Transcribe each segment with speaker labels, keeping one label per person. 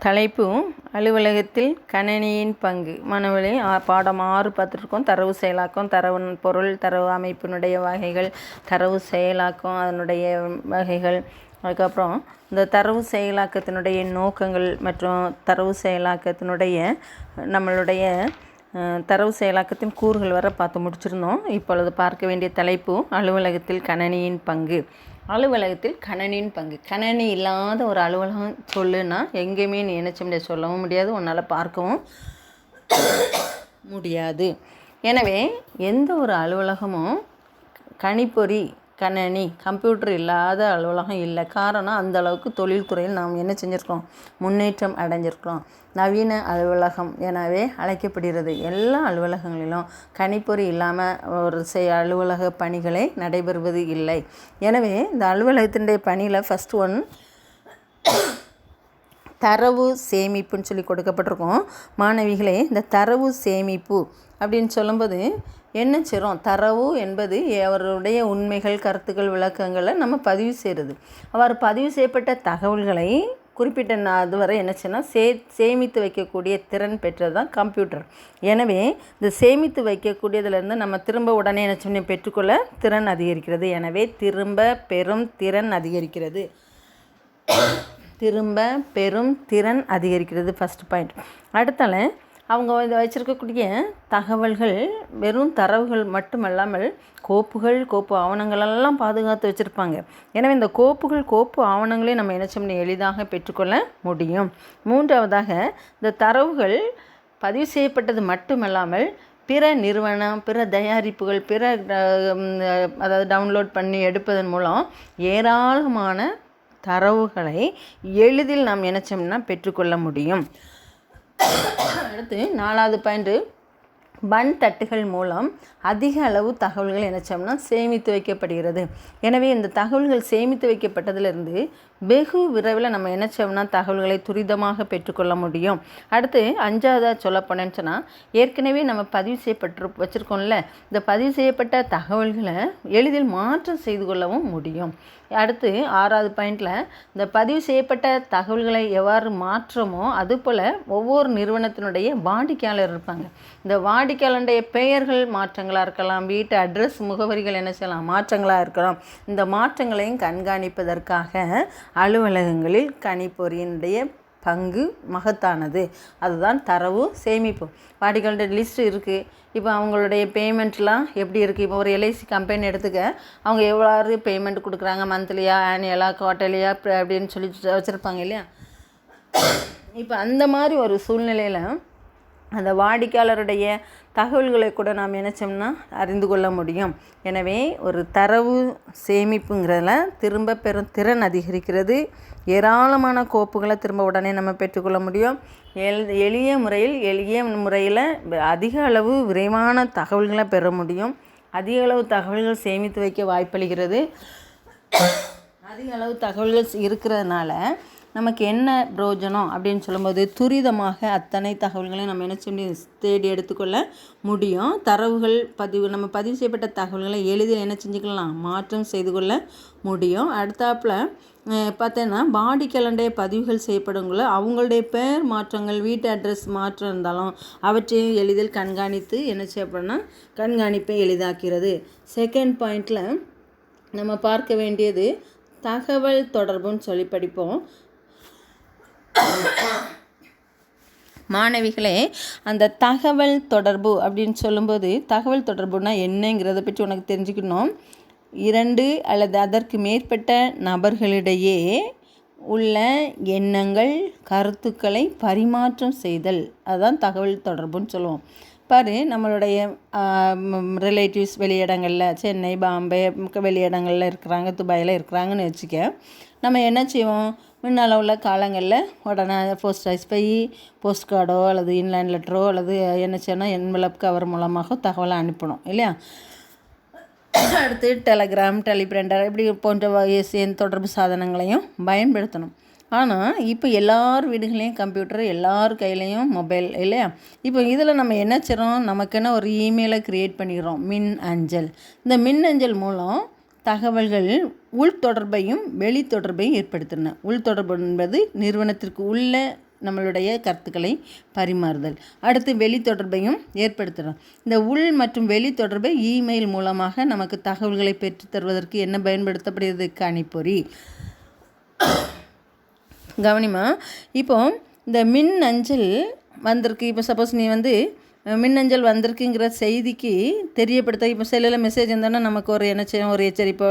Speaker 1: தலைப்பு அலுவலகத்தில் கணினியின் பங்கு. மாணவர்களே, பாடம் 6 பார்த்துருக்கோம். தரவு செயலாக்கம், தரவு பொருள், தரவு அமைப்பினுடைய வகைகள், தரவு செயலாக்கம் அதனுடைய வகைகள். அதுக்கப்புறம் இந்த தரவு செயலாக்கத்தினுடைய நோக்கங்கள் மற்றும் தரவு செயலாக்கத்தினுடைய நம்மளுடைய தரவு செயலாக்கத்தின் கூறுகள் வர பார்த்து முடிச்சிருந்தோம். இப்பொழுது பார்க்க வேண்டிய தலைப்பு அலுவலகத்தில் கணினியின் பங்கு. அலுவலகத்தில் கணினியின் பங்கு. கணினி இல்லாத ஒரு அலுவலகம் சொல்லுன்னா எங்கேயுமே நீ நினைச்ச முடியாது, சொல்லவும் முடியாது, உன்னால் பார்க்கவும் முடியாது. எனவே எந்த ஒரு அலுவலகமும் கணிப்பொறி கணினி கம்ப்யூட்டர் இல்லாத அலுவலகம் இல்லை. காரணம், அந்த அளவுக்கு தொழில்துறையில் நாம் என்ன செஞ்சுருக்கோம், முன்னேற்றம் அடைஞ்சிருக்கிறோம். நவீன அலுவலகம் எனவே அழைக்கப்படுகிறது. எல்லா அலுவலகங்களிலும் கணிப்பொறி இல்லாமல் ஒரு அலுவலக பணிகளை நடைபெறுவது இல்லை. எனவே இந்த அலுவலகத்தினுடைய பணியில் ஃபஸ்ட் ஒன் தரவு சேமிப்புன்னு சொல்லி கொடுக்கப்பட்டிருக்கோம். மாணவிகளே, இந்த தரவு சேமிப்பு அப்படின்னு சொல்லும்போது என்ன செய்கிறோம், தரவு என்பது அவருடைய உண்மைகள், கருத்துக்கள், விளக்கங்களை நம்ம பதிவு செய்கிறது. அவ்வாறு பதிவு செய்யப்பட்ட தகவல்களை குறிப்பிட்ட அதுவரை என்ன செய்யணும், சேமித்து வைக்கக்கூடிய திறன் பெற்றது தான் கம்ப்யூட்டர். எனவே இந்த சேமித்து வைக்கக்கூடியதுலேருந்து நம்ம திரும்ப உடனே என்ன செய்யணும், பெற்றுக்கொள்ள திறன் அதிகரிக்கிறது. எனவே திரும்ப பெறும் திறன் அதிகரிக்கிறது. திரும்ப பெறும் திறன் அதிகரிக்கிறது ஃபஸ்ட் பாயிண்ட். அடுத்தால அவங்க இதை வச்சுருக்கக்கூடிய தகவல்கள் வெறும் தரவுகள் மட்டுமல்லாமல் கோப்புகள், கோப்பு ஆவணங்களெல்லாம் பாதுகாத்து வச்சுருப்பாங்க. எனவே இந்த கோப்புகள், கோப்பு ஆவணங்களையும் நம்ம என்ன செய்ய எளிதாக பெற்றுக்கொள்ள முடியும். மூன்றாவதாக இந்த தரவுகள் பதிவு செய்யப்பட்டது மட்டுமல்லாமல் பிற நிறுவனம், பிற தயாரிப்புகள், பிற அதாவது டவுன்லோட் பண்ணி எடுப்பதன் மூலம் ஏராளமான தரவுகளை எளிதில் நாம் நினைச்சோம்னா பெற்றுக்கொள்ள முடியும். அடுத்து 4வது பாயிண்ட், பன் தட்டுகள் மூலம் அதிக அளவு தகவல்கள் நினைச்சோம்னா சேமித்து வைக்கப்படுகிறது. எனவே இந்த தகவல்கள் சேமித்து வைக்கப்பட்டதிலிருந்து வெகு விரைவில் நம்ம நினைச்சோம்னா தகவல்களை துரிதமாக பெற்றுக்கொள்ள முடியும். அடுத்து 5வதாக சொல்லப்போனேன்னு சொன்னால், ஏற்கனவே நம்ம பதிவு செய்யப்பட்டு வச்சுருக்கோம்ல, இந்த பதிவு செய்யப்பட்ட தகவல்களை எளிதில் மாற்றம் செய்து கொள்ளவும் முடியும். அடுத்து 6வது பாயிண்டில் இந்த பதிவு செய்யப்பட்ட தகவல்களை எவ்வாறு மாற்றமோ அதுபோல் ஒவ்வொரு நிறுவனத்தினுடைய வாடிக்கையாளர் இருப்பாங்க. இந்த வாடிக்கையாளருடைய பெயர்கள் மாற்றங்களாக இருக்கலாம், வீட்டு அட்ரஸ் முகவரிகள் என்ன செய்யலாம், மாற்றங்களாக இருக்கலாம். இந்த மாற்றங்களையும் கண்காணிப்பதற்காக அலுவலகங்களில் கணிப்பொறியினுடைய பங்கு மகத்தானது. அதுதான் தரவு சேமிப்பு. வாடிக்கையாளருடைய லிஸ்ட் இருக்குது. இப்போ அவங்களுடைய பேமெண்ட்லாம் எப்படி இருக்குது, இப்போ ஒரு எல்ஐசி கம்பெனி எடுத்துக்க, அவங்க எவ்வளோ பேமெண்ட் கொடுக்குறாங்க, மந்த்லியா, ஆனுவலாக, குவார்ட்டர்லியா அப்படின்னு சொல்லி வச்சுருப்பாங்க இல்லையா. இப்போ அந்த மாதிரி ஒரு சூழ்நிலையில் அந்த வாடிக்கையாளருடைய தகவல்களை கூட நாம் நினச்சோம்னா அறிந்து கொள்ள முடியும். எனவே ஒரு தரவு சேமிப்புங்கிறதுல திரும்ப பெறும் திறன் அதிகரிக்கிறது. ஏராளமான கோப்புகளை திரும்ப உடனே நம்ம பெற்றுக்கொள்ள முடியும். எளிய முறையில் அதிக அளவு விரைவான தகவல்களை பெற முடியும். அதிக அளவு தகவல்கள் சேமித்து வைக்க வாய்ப்பளிக்கிறது. அதிக அளவு தகவல்கள் இருக்கிறதுனால நமக்கு என்ன பிரயோஜனம் அப்படின்னு சொல்லும்போது துரிதமாக அத்தனை தகவல்களையும் நம்ம என்ன சொல்லி தேடி எடுத்துக்கொள்ள முடியும். தரவுகள் நம்ம பதிவு செய்யப்பட்ட தகவல்களை எளிதில் என்ன செஞ்சுக்கலாம், மாற்றம் செய்து கொள்ள முடியும். அடுத்தாப்பில் பார்த்தேன்னா வாடிக்கையாளருடைய பதிவுகள் செய்யப்படுங்கள அவங்களுடைய பெயர் மாற்றங்கள், வீட்டு அட்ரஸ் மாற்றம் இருந்தாலும் அவற்றையும் எளிதில் கண்காணித்து என்ன செய்யப்படும்னா கண்காணிப்பை எளிதாக்கிறது. செகண்ட் பாயிண்டில் நம்ம பார்க்க வேண்டியது தகவல் தொடர்புன்னு சொல்லி படிப்போம். மாணவிகளே, அந்த தகவல் தொடர்பு அப்படின்னு சொல்லும்போது தகவல் தொடர்புனா என்னங்கிறத பற்றி உனக்கு தெரிஞ்சுக்கணும். 2 அல்லது அதற்கு மேற்பட்ட நபர்களிடையே உள்ள எண்ணங்கள், கருத்துக்களை பரிமாற்றம் செய்தல், அதுதான் தகவல் தொடர்புன்னு சொல்லுவோம். பாரு, நம்மளுடைய ரிலேட்டிவ்ஸ் வெளியிடங்களில், சென்னை, பாம்பே வெளியிடங்களில் இருக்கிறாங்க, துபாயில் இருக்கிறாங்கன்னு வச்சுக்க, நம்ம என்ன செய்வோம், முன்னால் உள்ள காலங்களில் உடனே போஸ்ட் ஆஃபீஸ் போய் போஸ்ட் கார்டோ அல்லது இன்லைன் லெட்டரோ அல்லது என்ன செய்யணும், என்வலப் கவர் மூலமாக தகவலை அனுப்பணும் இல்லையா. அடுத்து டெலகிராம், டெலிபிரிண்டர் இப்படி போன்ற தொடர்பு சாதனங்களையும் பயன்படுத்தணும். ஆனால் இப்போ எல்லார் வீடுகளையும் கம்ப்யூட்டர், எல்லார் கையிலையும் மொபைல் இல்லையா. இப்போ இதில் நம்ம என்ன செய்கிறோம், நமக்குன்னு ஒரு இமெயிலை க்ரியேட் பண்ணிக்கிறோம், மின் அஞ்சல். இந்த மின் அஞ்சல் மூலம் தகவல்கள் உள்தொடர்பையும் வெளித்தொடர்பையும் ஏற்படுத்தின. உள்தொடர்பு என்பது நிறுவனத்திற்கு உள்ள நம்மளுடைய கருத்துக்களை பரிமாறுதல். அடுத்து வெளி தொடர்பையும் ஏற்படுத்தலாம். இந்த உள் மற்றும் வெளி தொடர்பை இமெயில் மூலமாக நமக்கு தகவல்களை பெற்று தருவதற்கு என்ன பயன்படுத்தப்படுகிறது? கணிப்பொறி. கவனிமா, இப்போ இந்த மின் அஞ்சல் வந்திருக்கு. இப்போ சப்போஸ் நீ மின்னஞ்சல் வந்திருக்குங்கிற செய்திக்கு தெரியப்படுத்த இப்போ செல்லில் மெசேஜ் இருந்தோன்னா நமக்கு ஒரு ஒரு எச்சரிப்போ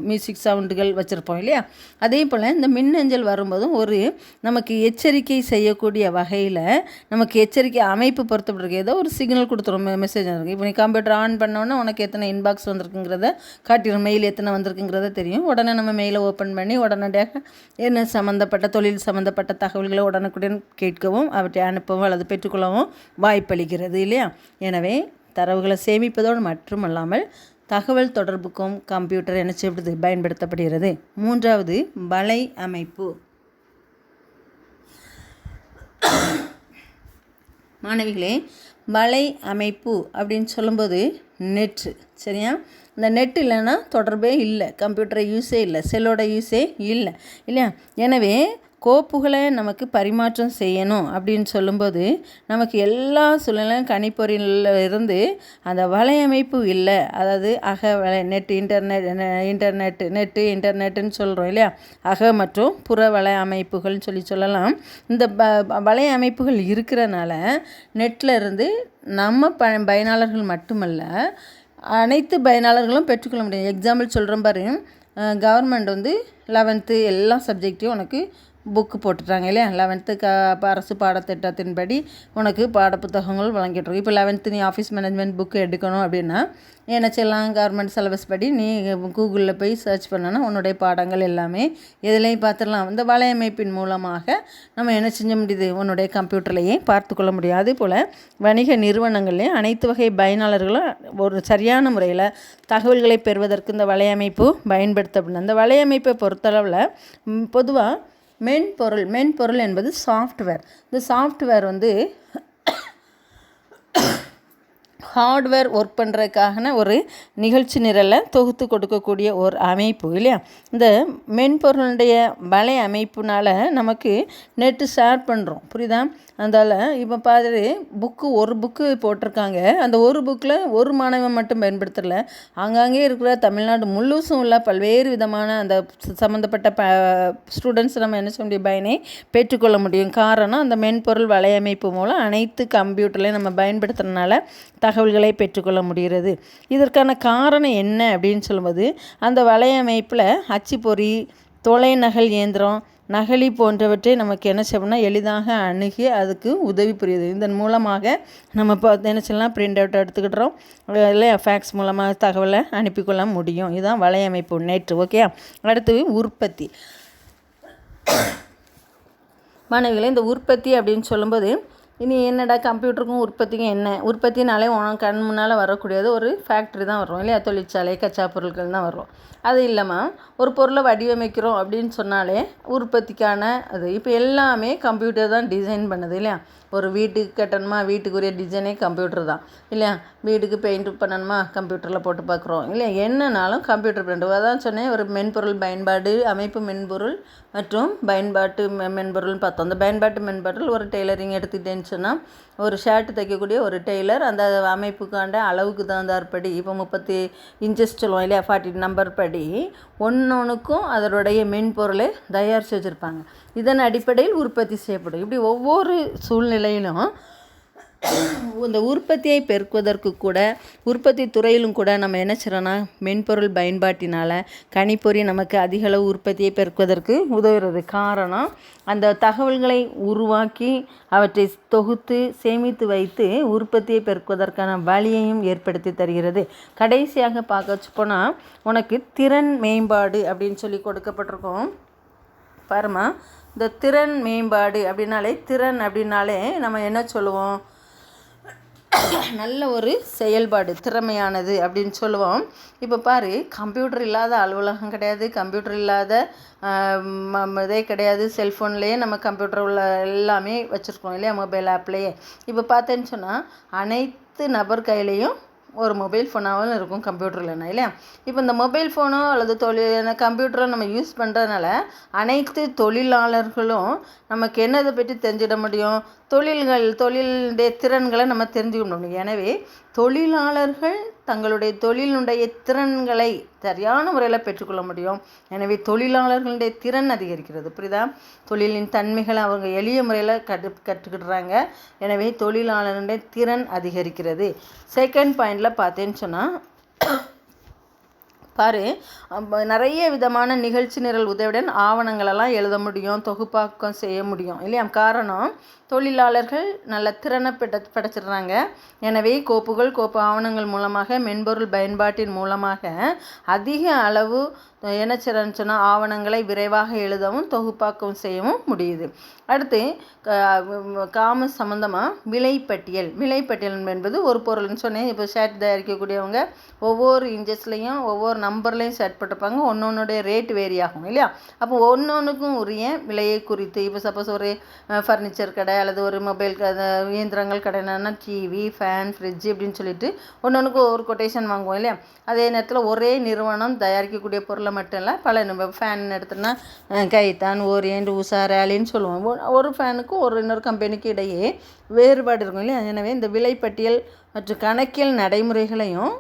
Speaker 1: மியூசிக் சவுண்டுகள் வச்சுருப்போம் இல்லையா? அதே போல் இந்த மின்னஞ்சல் வரும்போதும் ஒரு நமக்கு எச்சரிக்கை செய்யக்கூடிய வகையில் நமக்கு எச்சரிக்கை அமைப்பு பொறுத்தப்பட்டிருக்கு. ஏதோ ஒரு சிக்னல் கொடுத்துரும் மெசேஜ் வந்திருக்கு. இப்போ நீ கம்ப்யூட்டர் ஆன் பண்ணோன்னா உனக்கு எத்தனை இன்பாக்ஸ் வந்திருக்குங்கிறத காட்டிடும், மெயில் எத்தனை வந்திருக்குங்கிறத தெரியும். உடனே நம்ம மெயிலை ஓப்பன் பண்ணி உடனடியாக என்ன சம்மந்தப்பட்ட தொழில் சம்மந்தப்பட்ட தகவல்களை உடனுக்குடன் கேட்கவும் அவற்றை அனுப்பவும் அல்லது பெற்றுக்கொள்ளவும் வாய்ப்பளிக்கிறது இல்லையா? எனவே தரவுகளை சேமிப்பதோடு மட்டுமல்லாமல் தகவல் தொடர்புக்கும் கம்ப்யூட்டர் என்ன செய்யப்படுது? பயன்படுத்தப்படுகிறது. மூன்றாவது வலை அமைப்பு. மாணவிகளே, வலை அமைப்பு அப்படின்னு சொல்லும்போது நெட்டு, சரியா? இந்த நெட் இல்லைன்னா தொடர்பே இல்லை, கம்ப்யூட்டரை யூஸே இல்லை, செல்லோட யூஸே இல்லை இல்லையா? எனவே கோப்புகளை நமக்கு பரிமாற்றம் செய்யணும் அப்படின்னு சொல்லும்போது நமக்கு எல்லா சூழ்நிலையும் கணிப்பொறியில் இருந்து அந்த வலையமைப்பு இல்லை. அதாவது வலை நெட்டு இன்டர்நெட்டுன்னு சொல்கிறோம் இல்லையா? மற்றும் புற வலை அமைப்புகள்னு சொல்லலாம். இந்த வலை அமைப்புகள் இருக்கிறனால நெட்டில் இருந்து நம்ம பயனாளர்கள் மட்டுமல்ல அனைத்து பயனாளர்களும் பெற்றுக்கொள்ள முடியும். எக்ஸாம்பிள் சொல்கிறோம் பாரு, கவர்மெண்ட் 11th எல்லா சப்ஜெக்டையும் உனக்கு புக்கு போட்டுட்டாங்க இல்லையா? 11th அரசு பாடத்திட்டத்தின்படி உனக்கு பாடப்புத்தகங்கள் வழங்கிட்டுருக்கோம். இப்போ 11th நீ ஆஃபீஸ் மேனேஜ்மெண்ட் புக்கு எடுக்கணும் அப்படின்னா என்ன செய்யலாம்? கவர்மெண்ட் சிலபஸ் படி நீ கூகுளில் போய் சர்ச் பண்ணனா உன்னுடைய பாடங்கள் எல்லாமே எதுலேயும் பார்த்துடலாம். இந்த வலையமைப்பின் மூலமாக நம்ம என்ன செஞ்ச முடியுது? உன்னுடைய கம்ப்யூட்டர்லேயே பார்த்து கொள்ள முடியும். அதே போல் வணிக நிறுவனங்கள்லேயும் அனைத்து வகை பயனாளர்களும் ஒரு சரியான முறையில் தகவல்களை பெறுவதற்கு இந்த வலையமைப்பு பயன்படுத்தப்படும். அந்த வலையமைப்பை பொறுத்தளவில் பொதுவாக மென்பொருள் என்பது சாஃப்ட்வேர். இந்த சாஃப்ட்வேர் ஹார்ட்வேர் ஒர்க் பண்ணுறதுக்கான ஒரு நிகழ்ச்சி நிரலை தொகுத்து கொடுக்கக்கூடிய ஒரு அமைப்பு இல்லையா? இந்த மென்பொருளுடைய வலை அமைப்புனால் நமக்கு நெட்டு ஷேர் பண்ணுறோம், புரியுதா? அதனால் இப்போ பாரு, ஒரு புக்கு போட்டிருக்காங்க. அந்த ஒரு புக்கில் ஒரு மாணவன் மட்டும் பயன்படுத்தலை, ஆங்காங்கே இருக்கிற தமிழ்நாடு முழுசும் உள்ள பல்வேறு விதமான அந்த சம்மந்தப்பட்ட ஸ்டூடெண்ட்ஸ் நம்ம என்ன செய்ய முடியும்? பயனை பெற்றுக்கொள்ள முடியும். காரணம் அந்த மென்பொருள் வலையமைப்பு மூலம் அனைத்து கம்ப்யூட்டர்லையும் நம்ம பயன்படுத்துறதுனால தகவல்களை பெற்றுக்கொள்ள முடிகிறது. இதற்கான காரணம் என்ன அப்படின்னு சொல்லும்போது அந்த வலையமைப்பில் அச்சுப்பொறி, தொலைநகல் இயந்திரம், நகலி போன்றவற்றை நமக்கு என்ன செய்யணும்னா எளிதாக அணுகி அதுக்கு உதவி புரியுது. இதன் மூலமாக நம்ம இப்போ என்ன செய்யலாம்? பிரிண்ட் அவுட் எடுத்துக்கிட்டுறோம் இல்லை, ஃபேக்ஸ் மூலமாக தகவலை அனுப்பிக்கொள்ள முடியும். இதுதான் வலையமைப்பு, நெட். ஓகே. அடுத்து உற்பத்தி. மாணவிகளே, இந்த உற்பத்தி அப்படின்னு சொல்லும்போது இனி என்னடா கம்ப்யூட்டருக்கும் உற்பத்திக்கும் என்ன? உற்பத்தினாலே உனக்கு கண் முன்னால் வரக்கூடியது ஒரு ஃபேக்ட்ரி தான் வரும் இல்லையா? தொழிற்சாலை, கச்சா பொருட்கள் தான் வரும். அது இல்லாமல் ஒரு பொருளை வடிவமைக்கிறோம் அப்படின்னு சொன்னாலே உற்பத்திக்கான அது. இப்போ எல்லாமே கம்ப்யூட்டர் தான் டிசைன் பண்ணுது இல்லையா? ஒரு வீட்டுக்கு கட்டணுமா, வீட்டுக்குரிய டிசைனே கம்ப்யூட்டர் தான் இல்லையா? வீட்டுக்கு பெயிண்ட் பண்ணணுமா, கம்ப்யூட்டரில் போட்டு பார்க்குறோம் இல்லையா? என்னன்னாலும் கம்ப்யூட்டர் பண்ணுறது. அதான் சொன்னேன், ஒரு மென்பொருள் பயன்பாடு அமைப்பு மென்பொருள் மற்றும் பயன்பாட்டு மென்பொருள்னு பார்த்தோம். அந்த பயன்பாட்டு மென்பொருள் ஒரு டெய்லரிங் எடுத்துக்கிட்டேன்னு சொன்னால் ஒரு ஷர்ட்டு தைக்கக்கூடிய ஒரு டெய்லர் அந்த அமைப்புக்காண்ட அளவுக்கு தகுந்தாற்படி இப்போ 30 இன்ச்சஸ் சொல்லுவோம் இல்லையா? 40 நம்பர் படி ஒன்றுக்கும் அதனுடைய மென்பொருளை தயாரித்து வச்சுருப்பாங்க. இதன் அடிப்படையில் உற்பத்தி செய்யப்படும். இப்படி ஒவ்வொரு சூழ்நிலையிலும் இந்த உற்பத்தியை பெருக்குவதற்கு கூட உற்பத்தி துறையிலும் கூட நம்ம என்ன செய்கிறோன்னா மென்பொருள் பயன்பாட்டினால் கணிப்பொறி நமக்கு அதிகளவு உற்பத்தியை பெருக்குவதற்கு உதவுகிறது. காரணம் அந்த தகவல்களை உருவாக்கி அவற்றை தொகுத்து சேமித்து வைத்து உற்பத்தியை பெருக்குவதற்கான வழியையும் ஏற்படுத்தி தருகிறது. கடைசியாக பார்க்க போனால் உனக்கு திறன் மேம்பாடு அப்படின்னு சொல்லி கொடுக்கப்பட்டிருக்கோம் பாருமா. இந்த திறன் மேம்பாடு அப்படின்னாலே நம்ம என்ன சொல்லுவோம்? நல்ல ஒரு செயல்பாடு, திறமையானது அப்படின்னு சொல்லுவோம். இப்போ பாரு, கம்ப்யூட்டர் இல்லாத அலுவலகம் கிடையாது, கம்ப்யூட்டர் இல்லாத இதே கிடையாது. செல்ஃபோன்லேயே நம்ம கம்ப்யூட்டர் உள்ள எல்லாமே வச்சுருக்கோம் இல்லையா? மொபைல் ஆப்லேயே. இப்போ பார்த்தேன்னு சொன்னால் அனைத்து நபர் கையிலையும் ஒரு மொபைல் ஃபோனாகவும் இருக்கும் கம்ப்யூட்டர் இல்லைன்னா இல்லையா. இப்போ இந்த மொபைல் ஃபோனோ அல்லது கம்ப்யூட்டரோ நம்ம யூஸ் பண்ணுறதுனால அனைத்து தொழிலாளர்களும் நமக்கு என்னதை பற்றி தெரிஞ்சிட முடியும், தொழிலுடைய திறன்களை நம்ம தெரிஞ்சுக்க முடியும். எனவே தொழிலாளர்கள் தங்களுடைய தொழிலுடைய திறன்களை சரியான முறையில் பெற்றுக்கொள்ள முடியும். எனவே தொழிலாளர்களுடைய திறன் அதிகரிக்கிறது. புரியுதா? தொழிலின் தன்மைகளை அவங்க எளிய முறையில் கற்றுக்கிடுறாங்க. எனவே தொழிலாளர்களுடைய திறன் அதிகரிக்கிறது. செகண்ட் பாயிண்டில் பார்த்தேன்னு சொன்னால் பாரு, நிறைய விதமான நிகழ்ச்சி நிரல் உதவியுடன் ஆவணங்களெல்லாம் எழுத முடியும், தொகுப்பாக்கம் செய்ய முடியும் இல்லையா. காரணம் தொழிலாளர்கள் நல்ல திறனை படைச்சிடுறாங்க. எனவே கோப்பு ஆவணங்கள் மூலமாக மென்பொருள் பயன்பாட்டின் மூலமாக அதிக அளவு என்ன செய்யறேன்னு சொன்னால் ஆவணங்களை விரைவாக எழுதவும் தொகுப்பாக்கம் செய்யவும் முடியுது. அடுத்து காமர்ஸ் சம்மந்தமாக விலைப்பட்டியல் என்பது ஒரு பொருள்னு சொன்னேன். இப்போ ஷர்ட் தயாரிக்கக்கூடியவங்க ஒவ்வொரு இன்ச்சஸ்லையும் ஒவ்வொரு நம்பர்லையும் செட் போட்டிருப்பாங்க. ஒன்னொன்னுடைய ரேட் வேரி ஆகும் இல்லையா. அப்போ ஒன்றொன்றுக்கும் உரிய விலையை குறித்து, இப்போ சப்போஸ் ஒரு ஃபர்னிச்சர் கடை அல்லது ஒரு மொபைல் இயந்திரங்கள் கடை என்னன்னா டிவி, ஃபேன், ஃப்ரிட்ஜ் இப்படின்னு சொல்லிட்டு ஒன்றொன்றுக்கும் ஒரு கொட்டேஷன் வாங்குவோம் இல்லையா. அதே நேரத்தில் ஒரே நிறுவனம் தயாரிக்கக்கூடிய பொருளை மட்டும் இல்லை, பல நம்ம ஃபேன் எடுத்தோன்னா கைத்தான், ஓரியன்ட், உஷா, ரேலின்னு சொல்லுவோம். ஒரு ஃபேனுக்கும் இன்னொரு கம்பெனிக்கு இடையே வேறுபாடு இருக்கும் இல்லையா. எனவே இந்த விலைப்பட்டியல் மற்றும் கணக்கியல் நடைமுறைகளையும்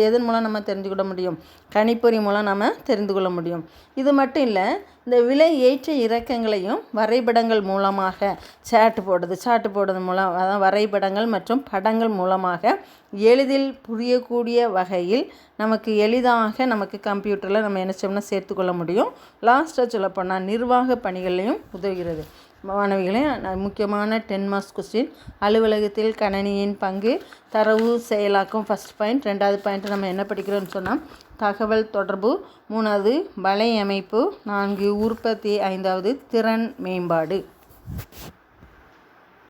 Speaker 1: எதன் மூலம் நம்ம தெரிஞ்சுக்கிட முடியும், கணிப்பொறி மூலம் நம்ம தெரிந்து கொள்ள முடியும். இது மட்டும் இல்லை, இந்த விலை ஏற்ற இறக்கங்களையும் வரைபடங்கள் மூலமாக சாட்டு போடுறது மூலம், அதான் வரைபடங்கள் மற்றும் படங்கள் மூலமாக எளிதில் புரியக்கூடிய வகையில் நமக்கு கம்ப்யூட்டரில் நம்ம என்ன செய்யணும்னா சேர்த்துக்கொள்ள முடியும். லாஸ்ட்டாக சொல்லப்போனால் நிர்வாக பணிகளையும் உதவுகிறது. மாணவிகளே, முக்கியமான 10 மார்க்ஸ் கொஸ்டின். அலுவலகத்தில் கணனியின் பங்கு, தரவு செயலாக்கம் ஃபஸ்ட் பாயிண்ட். 2வது பாயிண்ட் நம்ம என்ன படிக்கிறோம்னு சொன்னால் தகவல் தொடர்பு, 3வது வலையமைப்பு, 4 உற்பத்தி, 5வது திறன் மேம்பாடு.